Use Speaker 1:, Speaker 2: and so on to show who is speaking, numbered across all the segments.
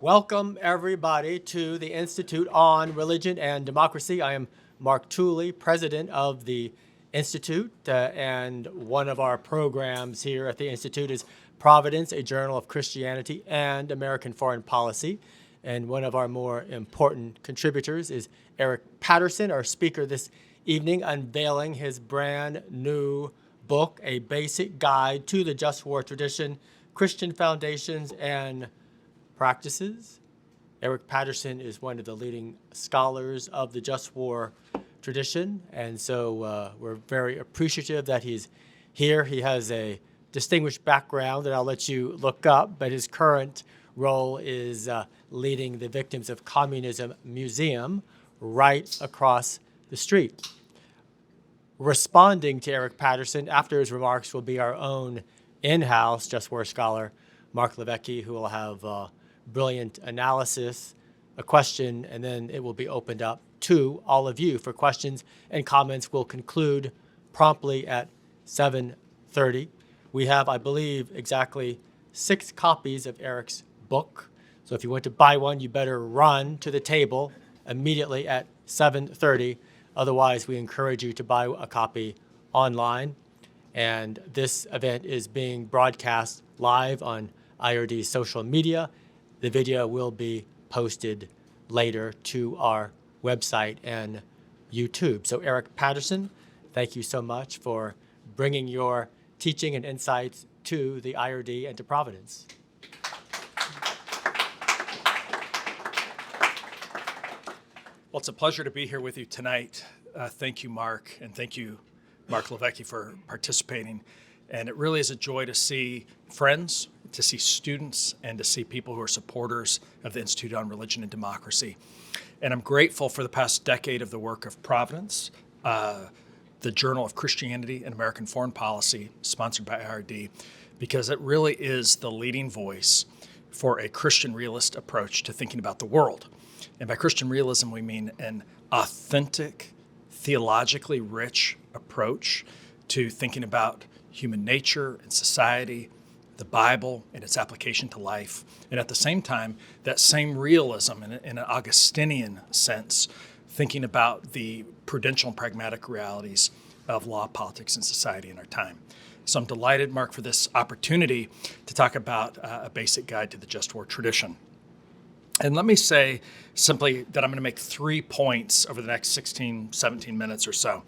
Speaker 1: Welcome, everybody, to the Institute on Religion and Democracy. I am Mark Tooley, president of the Institute, and one of our programs here at the Institute is Providence, a journal of Christianity and American foreign policy. And one of our more important contributors is Eric Patterson, our speaker this evening, unveiling his brand new book, A Basic Guide to the Just War Tradition, Christian Foundations and Practices. Eric Patterson is one of the leading scholars of the just war tradition, and so we're very appreciative that he's here. He has a distinguished background that I'll let you look up, but his current role is leading the Victims of Communism Museum right across the street. Responding to Eric Patterson after his remarks will be our own in-house just war scholar, Mark Levecki, who will have brilliant analysis, a question, and then it will be opened up to all of you for questions and comments. We'll conclude promptly at 7:30. We have, I believe, exactly 6 copies of Eric's book. So if you want to buy one, you better run to the table immediately at 7:30. Otherwise, we encourage you to buy a copy online. And this event is being broadcast live on IRD's social media. The video will be posted later to our website and YouTube. So Eric Patterson, thank you so much for bringing your teaching and insights to the IRD and to Providence.
Speaker 2: Well, it's a pleasure to be here with you tonight. Thank you, Mark, and thank you, Mark Levecki, for participating. And it really is a joy to see friends, to see students, and to see people who are supporters of the Institute on Religion and Democracy. And I'm grateful for the past decade of the work of Providence, the Journal of Christianity and American Foreign Policy, sponsored by IRD, because it really is the leading voice for a Christian realist approach to thinking about the world. And by Christian realism, we mean an authentic, theologically rich approach to thinking about human nature and society, the Bible and its application to life, and at the same time, that same realism in an Augustinian sense, thinking about the prudential and pragmatic realities of law, politics, and society in our time. So I'm delighted, Mark, for this opportunity to talk about a basic guide to the just war tradition. And let me say simply that I'm going to make 3 points over the next 16, 17 minutes or so.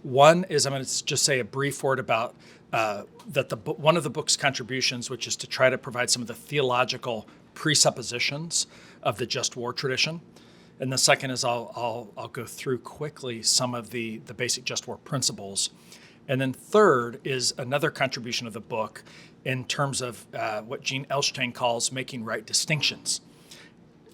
Speaker 2: One is I'm going to just say a brief word about one of the book's contributions, which is to try to provide some of the theological presuppositions of the just war tradition. And the second is I'll go through quickly some of the basic just war principles. And then third is another contribution of the book in terms of what Gene Elshtain calls making right distinctions.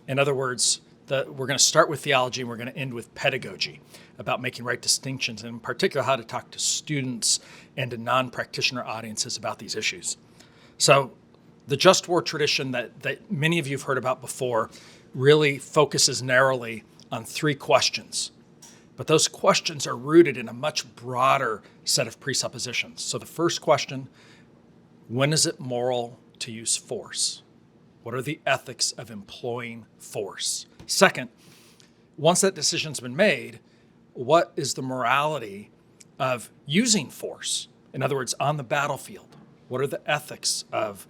Speaker 2: In other words, we're going to start with theology and we're going to end with pedagogy about making right distinctions, and in particular how to talk to students and to non-practitioner audiences about these issues. So the just war tradition that many of you have heard about before really focuses narrowly on 3 questions. But those questions are rooted in a much broader set of presuppositions. So the first question, when is it moral to use force? What are the ethics of employing force? Second, once that decision's been made, what is the morality of using force? In other words, on the battlefield, what are the ethics of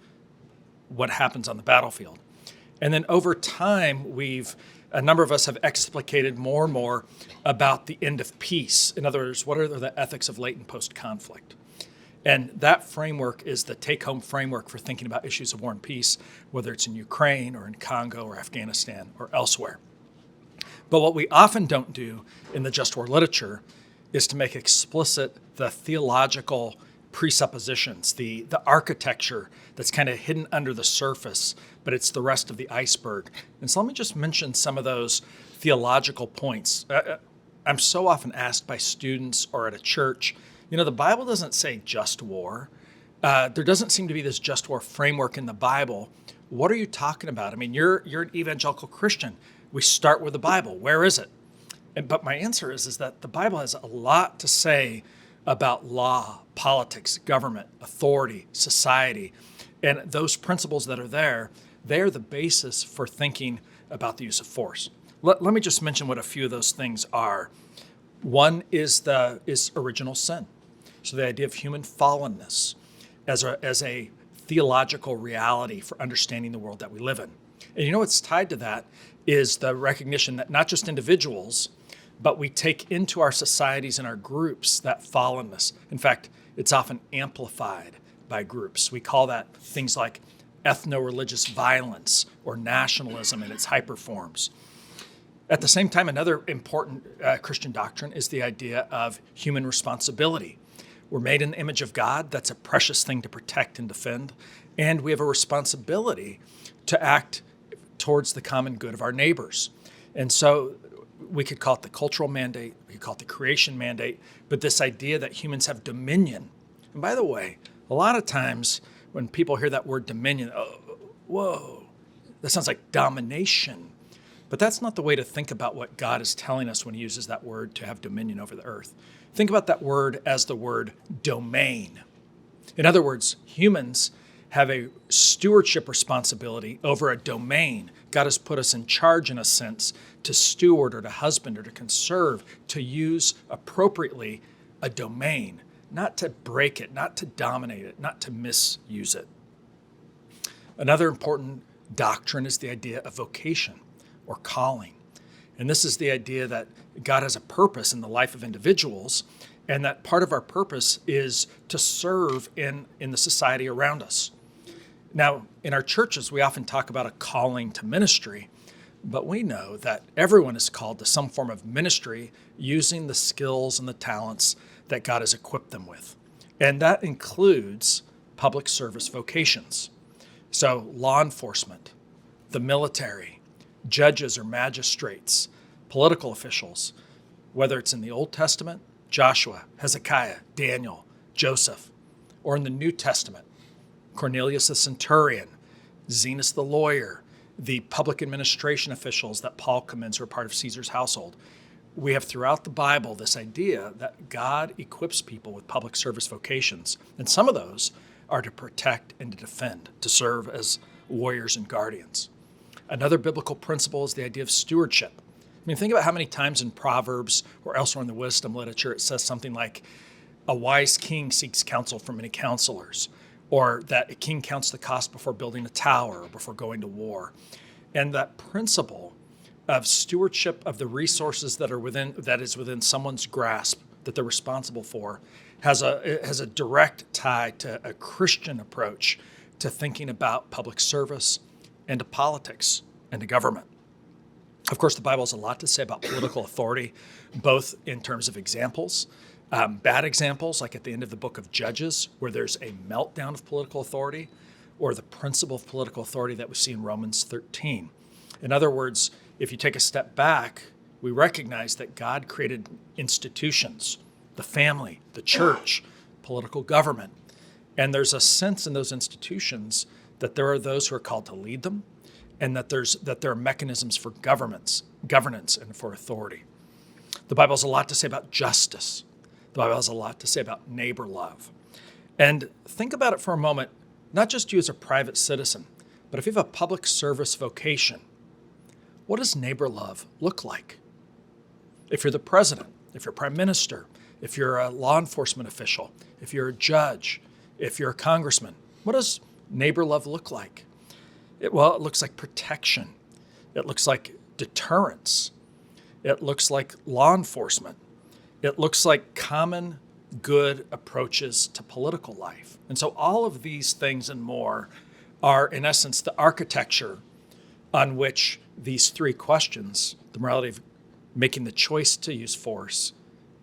Speaker 2: what happens on the battlefield? And then over time, a number of us have explicated more and more about the end of peace. In other words, what are the ethics of late and post-conflict? And that framework is the take-home framework for thinking about issues of war and peace, whether it's in Ukraine or in Congo or Afghanistan or elsewhere. But what we often don't do in the just war literature is to make explicit the theological presuppositions, the architecture that's kind of hidden under the surface, but it's the rest of the iceberg. And so let me just mention some of those theological points. I'm so often asked by students or at a church, the Bible doesn't say just war. There doesn't seem to be this just war framework in the Bible. What are you talking about? I mean, you're an evangelical Christian. We start with the Bible. Where is it? But my answer is that the Bible has a lot to say about law, politics, government, authority, society. And those principles that are there, they're the basis for thinking about the use of force. Let me just mention what a few of those things are. One is original sin. So the idea of human fallenness as a theological reality for understanding the world that we live in. And you know what's tied to that is the recognition that not just individuals, but we take into our societies and our groups that fallenness. In fact, it's often amplified by groups. We call that things like ethno-religious violence or nationalism in its hyper forms. At the same time, another important Christian doctrine is the idea of human responsibility. We're made in the image of God. That's a precious thing to protect and defend. And we have a responsibility to act towards the common good of our neighbors. And so we could call it the cultural mandate, we could call it the creation mandate, but this idea that humans have dominion. And by the way, a lot of times when people hear that word dominion, oh, whoa, that sounds like domination. But that's not the way to think about what God is telling us when he uses that word to have dominion over the earth. Think about that word as the word domain. In other words, humans have a stewardship responsibility over a domain. God has put us in charge, in a sense, to steward or to husband or to conserve, to use appropriately a domain, not to break it, not to dominate it, not to misuse it. Another important doctrine is the idea of vocation or calling. And this is the idea that God has a purpose in the life of individuals, and that part of our purpose is to serve in the society around us. Now, in our churches, we often talk about a calling to ministry, but we know that everyone is called to some form of ministry using the skills and the talents that God has equipped them with. And that includes public service vocations. So law enforcement, the military, judges or magistrates, political officials, whether it's in the Old Testament, Joshua, Hezekiah, Daniel, Joseph, or in the New Testament, Cornelius the centurion, Zenas the lawyer, the public administration officials that Paul commends who are part of Caesar's household. We have throughout the Bible this idea that God equips people with public service vocations, and some of those are to protect and to defend, to serve as warriors and guardians. Another biblical principle is the idea of stewardship. I mean, think about how many times in Proverbs or elsewhere in the wisdom literature it says something like, a wise king seeks counsel from many counselors, or that a king counts the cost before building a tower or before going to war. And that principle of stewardship of the resources that is within someone's grasp, that they're responsible for, has a direct tie to a Christian approach to thinking about public service and to politics and to government. Of course, the Bible has a lot to say about political authority, both in terms of examples, bad examples, like at the end of the book of Judges, where there's a meltdown of political authority, or the principle of political authority that we see in Romans 13. In other words, if you take a step back, we recognize that God created institutions, the family, the church, political government. And there's a sense in those institutions that there are those who are called to lead them, and that there are mechanisms for governance, and for authority. The Bible has a lot to say about justice. The Bible has a lot to say about neighbor love. And think about it for a moment, not just you as a private citizen, but if you have a public service vocation, what does neighbor love look like? If you're the president, if you're prime minister, if you're a law enforcement official, if you're a judge, if you're a congressman, what does neighbor love look like? It looks like protection. It looks like deterrence. It looks like law enforcement. It looks like common good approaches to political life. And so all of these things and more are, in essence, the architecture on which these three questions, the morality of making the choice to use force,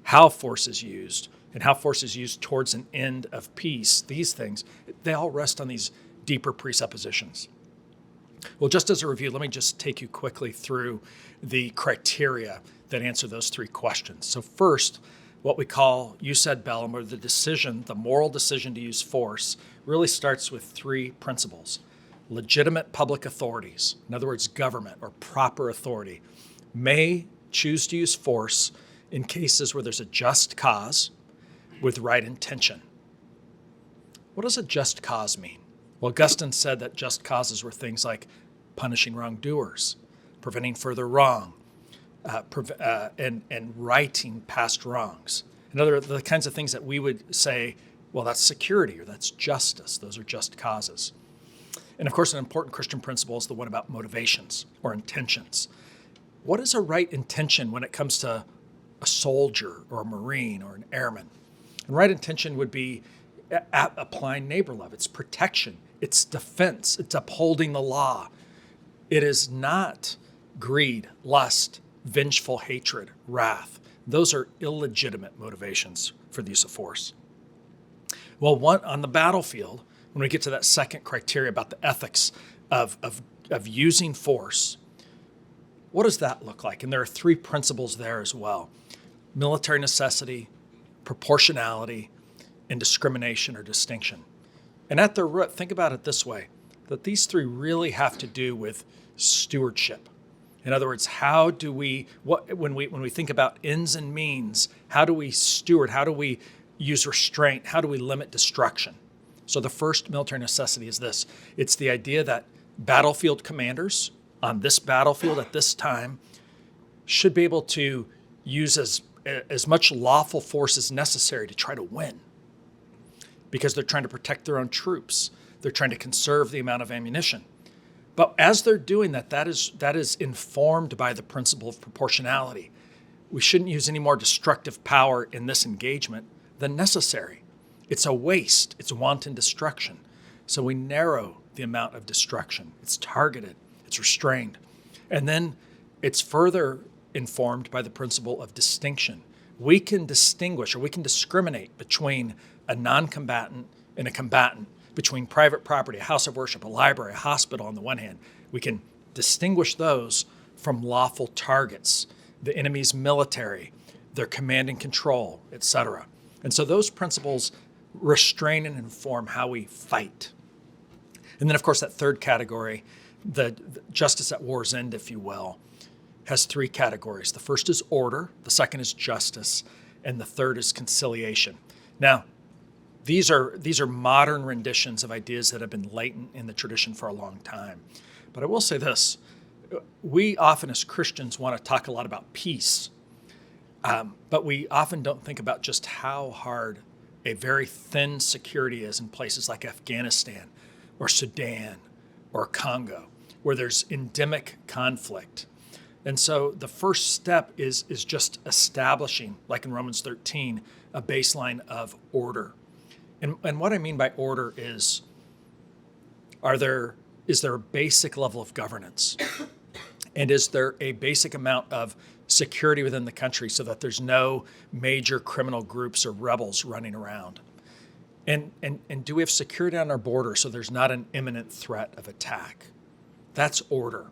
Speaker 2: how force is used, and how force is used towards an end of peace, these things, they all rest on these deeper presuppositions. Well, just as a review, let me just take you quickly through the criteria that answer those three questions. So first, what we call jus ad bellum, or the moral decision to use force, really starts with three principles. Legitimate public authorities, in other words, government or proper authority, may choose to use force in cases where there's a just cause with right intention. What does a just cause mean? Well, Augustine said that just causes were things like punishing wrongdoers, preventing further wrong, and righting past wrongs. In other words, the kinds of things that we would say, well, that's security or that's justice. Those are just causes. And of course, an important Christian principle is the one about motivations or intentions. What is a right intention when it comes to a soldier or a Marine or an airman? And right intention would be applying neighbor love. It's protection. It's defense. It's upholding the law. It is not greed, lust, vengeful hatred, wrath. Those are illegitimate motivations for the use of force. Well, on the battlefield, when we get to that second criteria about the ethics of using force, what does that look like? And there are three principles there as well: military necessity, proportionality, and discrimination or distinction. And at their root, think about it this way, that these three really have to do with stewardship. In other words, how do we, when we think about ends and means, how do we steward? How do we use restraint? How do we limit destruction? So the first military necessity is this. It's the idea that battlefield commanders on this battlefield at this time should be able to use as much lawful force as necessary to try to win, because they're trying to protect their own troops. They're trying to conserve the amount of ammunition. But as they're doing that, that is informed by the principle of proportionality. We shouldn't use any more destructive power in this engagement than necessary. It's a waste. It's wanton destruction. So we narrow the amount of destruction. It's targeted. It's restrained. And then it's further informed by the principle of distinction. We can distinguish, or we can discriminate between a non-combatant and a combatant, between private property, a house of worship, a library, a hospital on the one hand. We can distinguish those from lawful targets, the enemy's military, their command and control, etc. And so those principles restrain and inform how we fight. And then, of course, that third category, the justice at war's end, if you will, has three categories. The first is order, the second is justice, and the third is conciliation. Now, these are modern renditions of ideas that have been latent in the tradition for a long time. But I will say this, we often as Christians want to talk a lot about peace, but we often don't think about just how hard a very thin security is in places like Afghanistan or Sudan or Congo, where there's endemic conflict. And so the first step is just establishing, like in Romans 13, a baseline of order. And what I mean by order is there a basic level of governance? And is there a basic amount of security within the country so that there's no major criminal groups or rebels running around? And do we have security on our border so there's not an imminent threat of attack? That's order.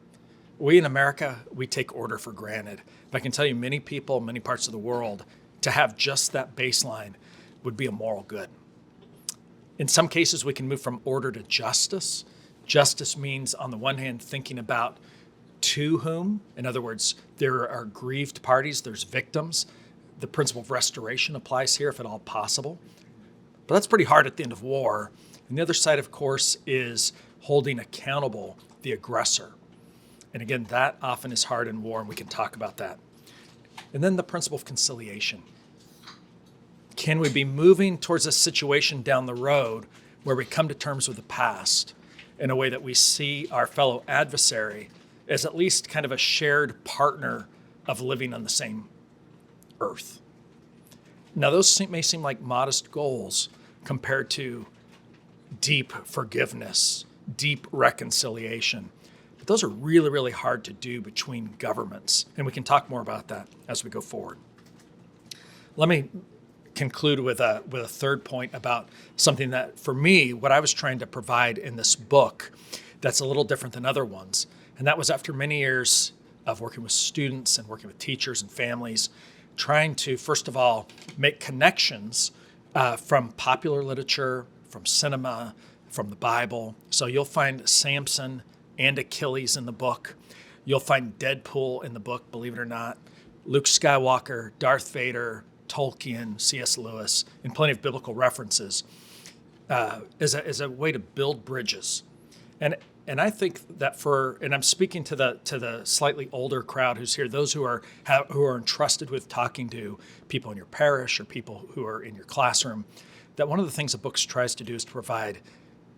Speaker 2: We in America, we take order for granted. But I can tell you many people, many parts of the world, to have just that baseline would be a moral good. In some cases, we can move from order to justice. Justice means, on the one hand, thinking about to whom. In other words, there are aggrieved parties, there's victims. The principle of restoration applies here, if at all possible. But that's pretty hard at the end of war. And the other side, of course, is holding accountable the aggressor. And again, that often is hard in war, and we can talk about that. And then the principle of conciliation. Can we be moving towards a situation down the road where we come to terms with the past in a way that we see our fellow adversary as at least kind of a shared partner of living on the same earth? Now, those may seem like modest goals compared to deep forgiveness, deep reconciliation. But those are really, really hard to do between governments. And we can talk more about that as we go forward. Let me conclude with a third point about something that, for me, what I was trying to provide in this book that's a little different than other ones. And that was after many years of working with students and working with teachers and families, trying to, first of all, make connections from popular literature, from cinema, from the Bible. So you'll find Samson and Achilles in the book. You'll find Deadpool in the book, believe it or not. Luke Skywalker, Darth Vader, Tolkien, C.S. Lewis, and plenty of biblical references. as a way to build bridges. And I think that and I'm speaking to the slightly older crowd who's here, those who are entrusted with talking to people in your parish or people who are in your classroom, that one of the things the book tries to do is to provide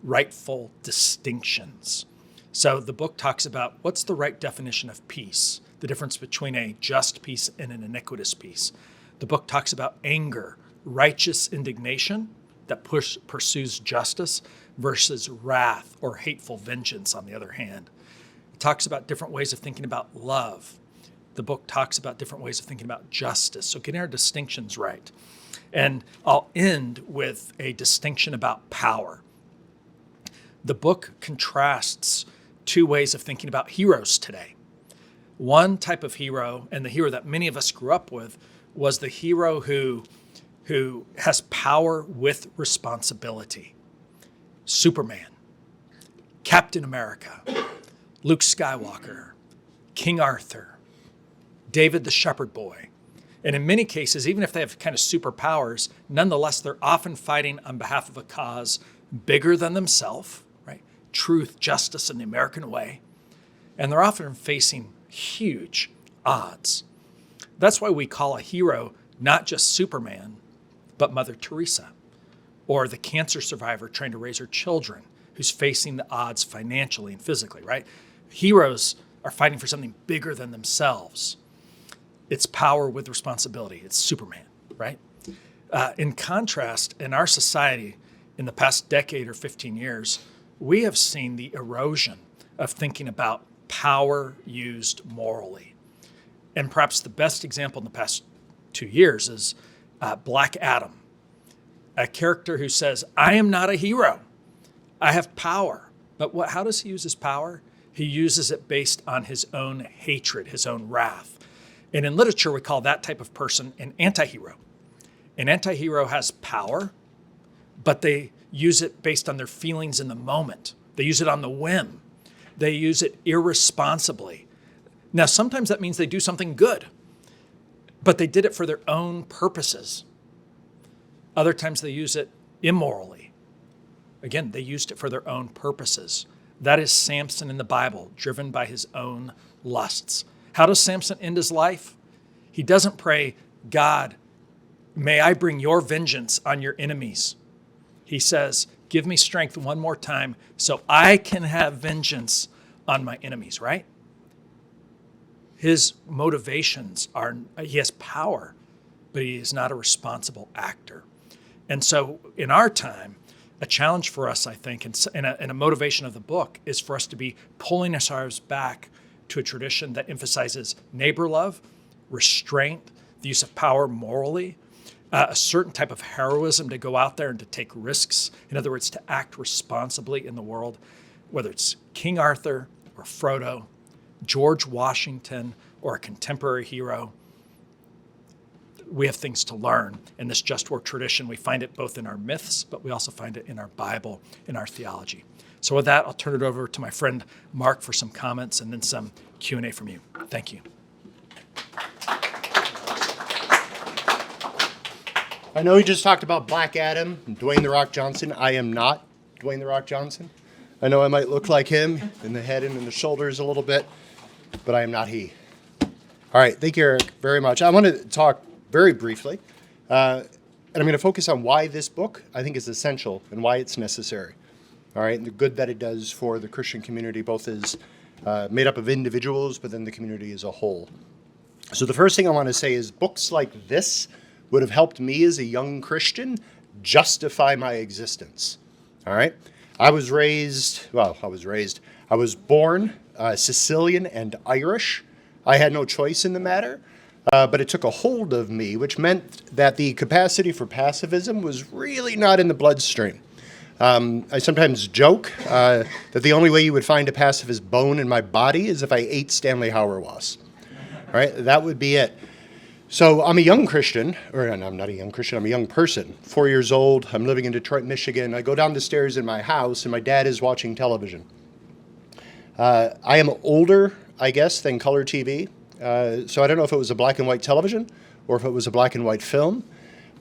Speaker 2: rightful distinctions. So the book talks about what's the right definition of peace, the difference between a just peace and an iniquitous peace. The book talks about anger, righteous indignation that pursues justice versus wrath or hateful vengeance on the other hand. It talks about different ways of thinking about love. The book talks about different ways of thinking about justice. So getting our distinctions right. And I'll end with a distinction about power. The book contrasts two ways of thinking about heroes today. One type of hero, and the hero that many of us grew up with, was the hero who has power with responsibility. Superman, Captain America, Luke Skywalker, King Arthur, David the Shepherd Boy. And in many cases, even if they have kind of superpowers, nonetheless, they're often fighting on behalf of a cause bigger than themselves, right? Truth, justice, and the American way. And they're often facing huge odds. That's why we call a hero not just Superman, but Mother Teresa, or the cancer survivor trying to raise her children, who's facing the odds financially and physically, right? Heroes are fighting for something bigger than themselves. It's power with responsibility. It's Superman, right? In contrast, in our society, in the past decade or 15 years, we have seen the erosion of thinking about power used morally. And perhaps the best example in the past 2 years is Black Adam, a character who says, I am not a hero. I have power. But how does he use his power? He uses it based on his own hatred, his own wrath. And in literature, we call that type of person an anti-hero. An anti-hero has power, but they use it based on their feelings in the moment. They use it on the whim. They use it irresponsibly. Now, sometimes that means they do something good, but they did it for their own purposes. Other times they use it immorally. Again, they used it for their own purposes. That is Samson in the Bible, driven by his own lusts. How does Samson end his life? He doesn't pray, God, may I bring your vengeance on your enemies. He says, give me strength one more time so I can have vengeance on my enemies, right? His motivations are, he has power, but he is not a responsible actor. And so in our time, a challenge for us, I think, and a motivation of the book is for us to be pulling ourselves back to a tradition that emphasizes neighbor love, restraint, the use of power morally, a certain type of heroism to go out there and to take risks. In other words, to act responsibly in the world, whether it's King Arthur or Frodo, George Washington, or a contemporary hero. We have things to learn in this just war tradition. We find it both in our myths, but we also find it in our Bible, in our theology. So with that, I'll turn it over to my friend Mark for some comments and then some Q&A from you. Thank you.
Speaker 3: I know you just talked about Black Adam and Dwayne "The Rock" Johnson. I am not Dwayne "The Rock" Johnson. I know I might look like him in the head and in the shoulders a little bit, but I am not he. All right, thank you, Eric, very much. I want to talk very briefly, and I'm going to focus on why this book, I think, is essential and why it's necessary. All right, and the good that it does for the Christian community, both as made up of individuals, but then the community as a whole. So the first thing I want to say is books like this would have helped me as a young Christian justify my existence. All right, I was born Sicilian and Irish. I had no choice in the matter. But it took a hold of me, which meant that the capacity for pacifism was really not in the bloodstream. I sometimes joke that the only way you would find a pacifist bone in my body is if I ate Stanley Hauerwas. Right? That would be it. So I'm a young Christian, or I'm not a young Christian, I'm a young person, 4 years old. I'm living in Detroit, Michigan. I go down the stairs in my house, and my dad is watching television. I am older, I guess, than color TV. So I don't know if it was a black and white television or if it was a black and white film.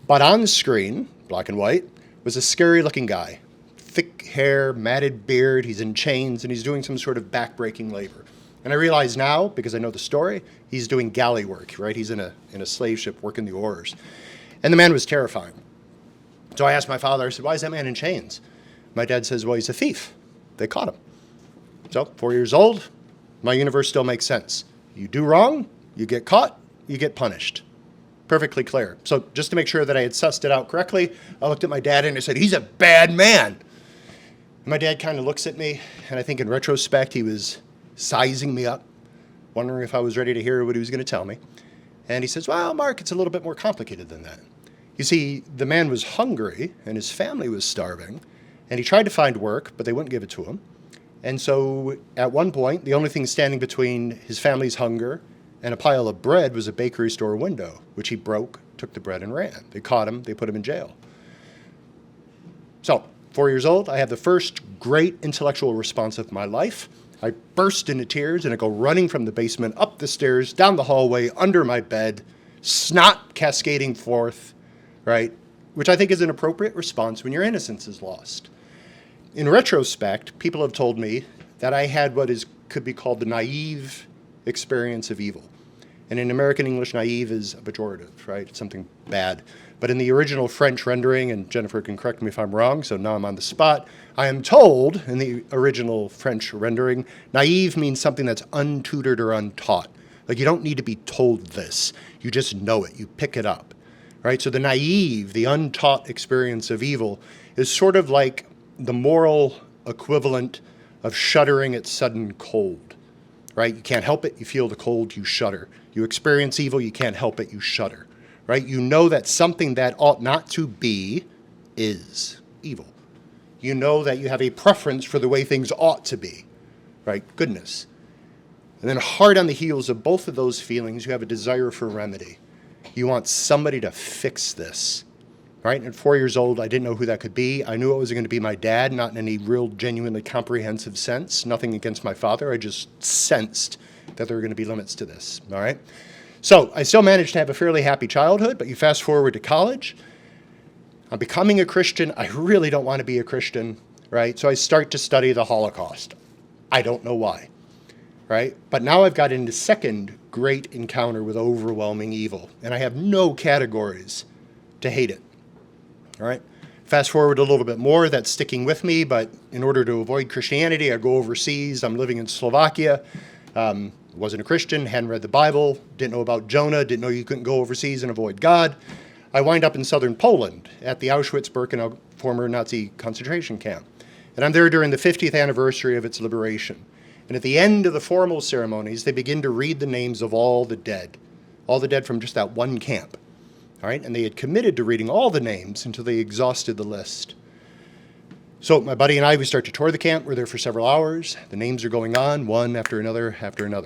Speaker 3: But on the screen, black and white, was a scary-looking guy. Thick hair, matted beard, he's in chains, and he's doing some sort of back-breaking labor. And I realize now, because I know the story, he's doing galley work, right? He's in a slave ship working the oars. And the man was terrifying. So I asked my father, I said, why is that man in chains? My dad says, well, he's a thief. They caught him. So, 4 years old, my universe still makes sense. You do wrong, you get caught, you get punished. Perfectly clear. So just to make sure that I had sussed it out correctly, I looked at my dad and I said, he's a bad man. And my dad kind of looks at me, and I think in retrospect, he was sizing me up, wondering if I was ready to hear what he was going to tell me. And he says, well, Mark, it's a little bit more complicated than that. You see, the man was hungry, and his family was starving, and he tried to find work, but they wouldn't give it to him. And so at one point, the only thing standing between his family's hunger and a pile of bread was a bakery store window, which he broke, took the bread, and ran. They caught him. They put him in jail. So, 4 years old, I have the first great intellectual response of my life. I burst into tears, and I go running from the basement, up the stairs, down the hallway, under my bed, snot cascading forth, right? Which I think is an appropriate response when your innocence is lost. In retrospect, people have told me that I had what could be called the naive experience of evil. And in American English, naive is a pejorative, right? It's something bad. But in the original French rendering, and Jennifer can correct me if I'm wrong, so now I'm on the spot, I am told in the original French rendering, naive means something that's untutored or untaught. Like you don't need to be told this. You just know it. You pick it up, right? So the naive, the untaught experience of evil is sort of like the moral equivalent of shuddering at sudden cold, right? You can't help it. You feel the cold, you shudder. You experience evil, you can't help it, you shudder, right? You know that something that ought not to be is evil. You know that you have a preference for the way things ought to be, right? Goodness. And then hard on the heels of both of those feelings, you have a desire for remedy. You want somebody to fix this. Right? At 4 years old, I didn't know who that could be. I knew it was going to be my dad, not in any real, genuinely comprehensive sense. Nothing against my father. I just sensed that there were going to be limits to this. All right? So I still managed to have a fairly happy childhood, but you fast forward to college. I'm becoming a Christian. I really don't want to be a Christian, right? So I start to study the Holocaust. I don't know why, right? But now I've got into second great encounter with overwhelming evil, and I have no categories to hate it. All right. Fast forward a little bit more, that's sticking with me, but in order to avoid Christianity, I go overseas. I'm living in Slovakia. Wasn't a Christian, hadn't read the Bible, didn't know about Jonah, didn't know you couldn't go overseas and avoid God. I wind up in southern Poland at the Auschwitz-Birkenau former Nazi concentration camp. And I'm there during the 50th anniversary of its liberation. And at the end of the formal ceremonies, they begin to read the names of all the dead from just that one camp. All right, and they had committed to reading all the names until they exhausted the list. So my buddy and I, we start to tour the camp. We're there for several hours. The names are going on, one after another,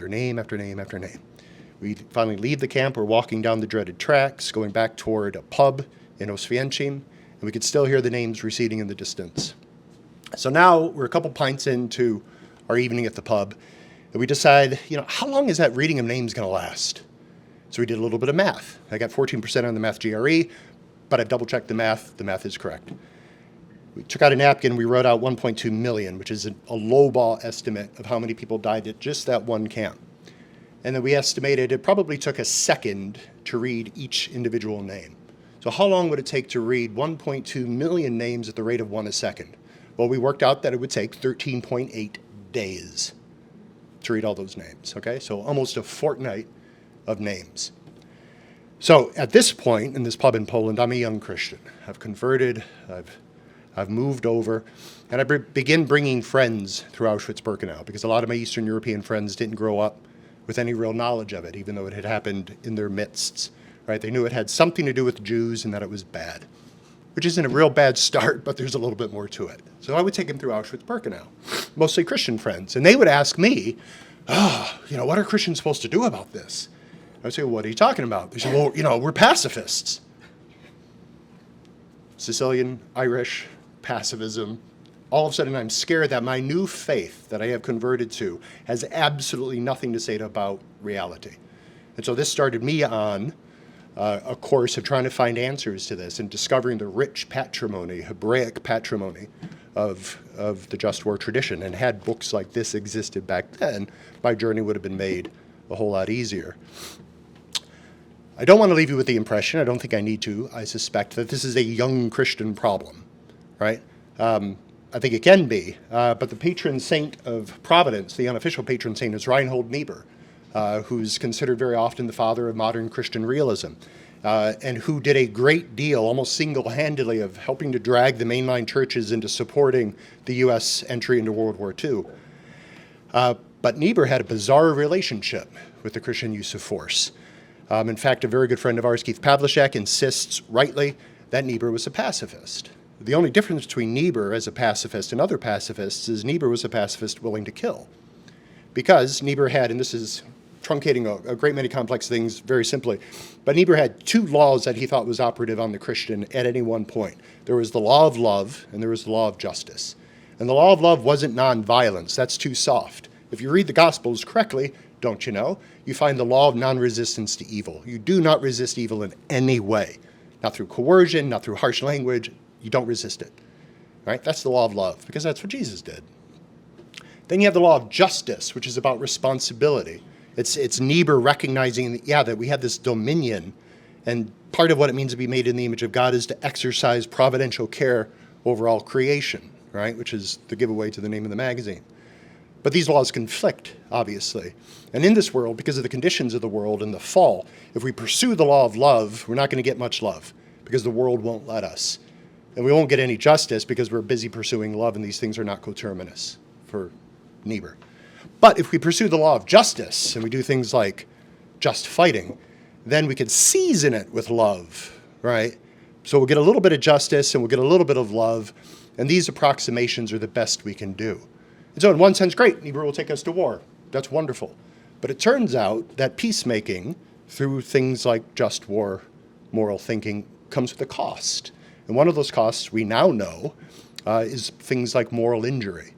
Speaker 3: name after name after name. We finally leave the camp. We're walking down the dreaded tracks, going back toward a pub in Oswiecim, and we could still hear the names receding in the distance. So now we're a couple pints into our evening at the pub, and we decide, how long is that reading of names going to last? So we did a little bit of math. I got 14% on the math GRE, but I've double-checked the math. The math is correct. We took out a napkin. We wrote out 1.2 million, which is a lowball estimate of how many people died at just that one camp. And then we estimated it probably took a second to read each individual name. So how long would it take to read 1.2 million names at the rate of one a second? Well, we worked out that it would take 13.8 days to read all those names, okay? So almost a fortnight of names. So at this point in this pub in Poland, I'm a young Christian. I've converted, I've moved over, and I begin bringing friends through Auschwitz-Birkenau because a lot of my Eastern European friends didn't grow up with any real knowledge of it, even though it had happened in their midst, right? They knew it had something to do with Jews and that it was bad, which isn't a real bad start, but there's a little bit more to it. So I would take them through Auschwitz-Birkenau, mostly Christian friends, and they would ask me, what are Christians supposed to do about this? I would say, well, what are you talking about? They said, well, we're pacifists. Sicilian, Irish, pacifism. All of a sudden, I'm scared that my new faith that I have converted to has absolutely nothing to say about reality. And so this started me on a course of trying to find answers to this and discovering the rich patrimony, Hebraic patrimony of the just war tradition. And had books like this existed back then, my journey would have been made a whole lot easier. I don't want to leave you with the impression, I don't think I need to, I suspect, that this is a young Christian problem, right? I think it can be, but the patron saint of Providence, the unofficial patron saint, is Reinhold Niebuhr, who's considered very often the father of modern Christian realism, and who did a great deal, almost single-handedly, of helping to drag the mainline churches into supporting the U.S. entry into World War II. But Niebuhr had a bizarre relationship with the Christian use of force. In fact, a very good friend of ours, Keith Pavlicek, insists rightly that Niebuhr was a pacifist. The only difference between Niebuhr as a pacifist and other pacifists is Niebuhr was a pacifist willing to kill. Because Niebuhr had, and this is truncating a great many complex things very simply, but Niebuhr had two laws that he thought was operative on the Christian at any one point. There was the law of love, and there was the law of justice. And the law of love wasn't nonviolence. That's too soft. If you read the Gospels correctly, don't you know, you find the law of non-resistance to evil. You do not resist evil in any way. Not through coercion, not through harsh language. You don't resist it. Right? That's the law of love, because that's what Jesus did. Then you have the law of justice, which is about responsibility. It's Niebuhr recognizing that we have this dominion, and part of what it means to be made in the image of God is to exercise providential care over all creation, right? Which is the giveaway to the name of the magazine. But these laws conflict, obviously. And in this world, because of the conditions of the world and the fall, if we pursue the law of love, we're not going to get much love, because the world won't let us. And we won't get any justice because we're busy pursuing love, and these things are not coterminous for Niebuhr. But if we pursue the law of justice, and we do things like just fighting, then we could season it with love, right? So we'll get a little bit of justice, and we'll get a little bit of love, and these approximations are the best we can do. And so in one sense, great, Niebuhr will take us to war. That's wonderful. But it turns out that peacemaking, through things like just war, moral thinking, comes with a cost. And one of those costs we now know is things like moral injury.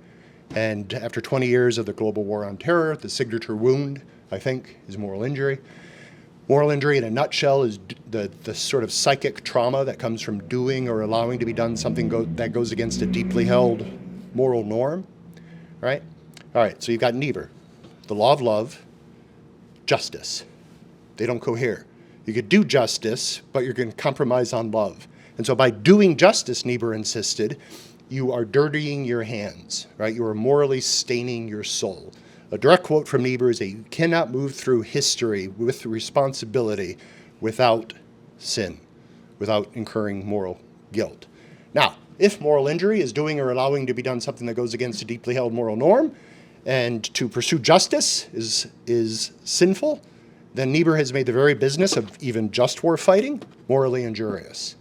Speaker 3: And after 20 years of the global war on terror, the signature wound, I think, is moral injury. Moral injury, in a nutshell, is the sort of psychic trauma that comes from doing or allowing to be done something that goes against a deeply held moral norm. Right? All right, so you've got Niebuhr, the law of love, justice. They don't cohere. You could do justice, but you're going to compromise on love. And so by doing justice, Niebuhr insisted, you are dirtying your hands, right? You are morally staining your soul. A direct quote from Niebuhr is you cannot move through history with responsibility without sin, without incurring moral guilt. Now, if moral injury is doing or allowing to be done something that goes against a deeply held moral norm, and to pursue justice is sinful, then Niebuhr has made the very business of even just war fighting morally injurious.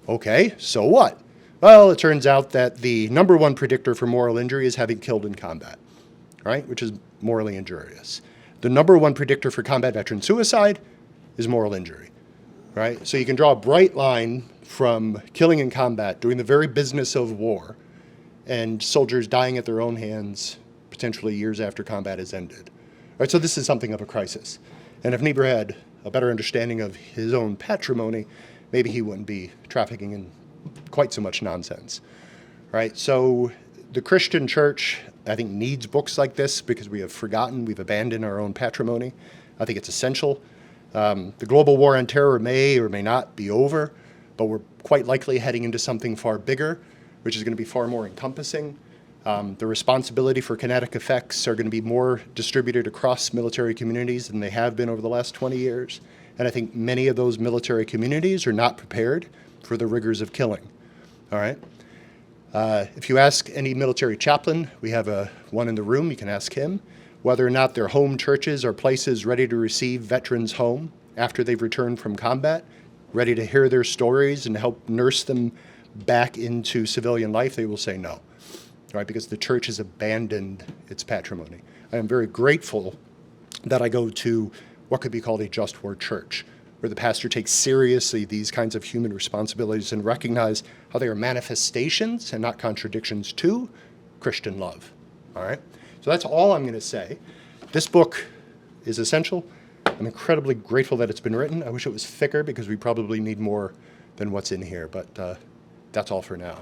Speaker 3: Okay, so what? Well, it turns out that the number one predictor for moral injury is having killed in combat, right? Which is morally injurious. The number one predictor for combat veteran suicide is moral injury, right? So you can draw a bright line from killing in combat, doing the very business of war, and soldiers dying at their own hands, potentially years after combat has ended. Right, so this is something of a crisis. And if Niebuhr had a better understanding of his own patrimony, maybe he wouldn't be trafficking in quite so much nonsense. Right, so the Christian church, I think, needs books like this because we have forgotten, we've abandoned our own patrimony. I think it's essential. The global war on terror may or may not be over, but we're quite likely heading into something far bigger, which is going to be far more encompassing. The responsibility for kinetic effects are going to be more distributed across military communities than they have been over the last 20 years. And I think many of those military communities are not prepared for the rigors of killing. All right? If you ask any military chaplain, we have one in the room, you can ask him, whether or not their home churches are places ready to receive veterans home after they've returned from combat, ready to hear their stories and help nurse them back into civilian life, they will say no, right? Because the church has abandoned its patrimony. I am very grateful that I go to what could be called a just war church, where the pastor takes seriously these kinds of human responsibilities and recognize how they are manifestations and not contradictions to Christian love, all right? So that's all I'm going to say. This book is essential. I'm incredibly grateful that it's been written. I wish it was thicker because we probably need more than what's in here, but that's all for now.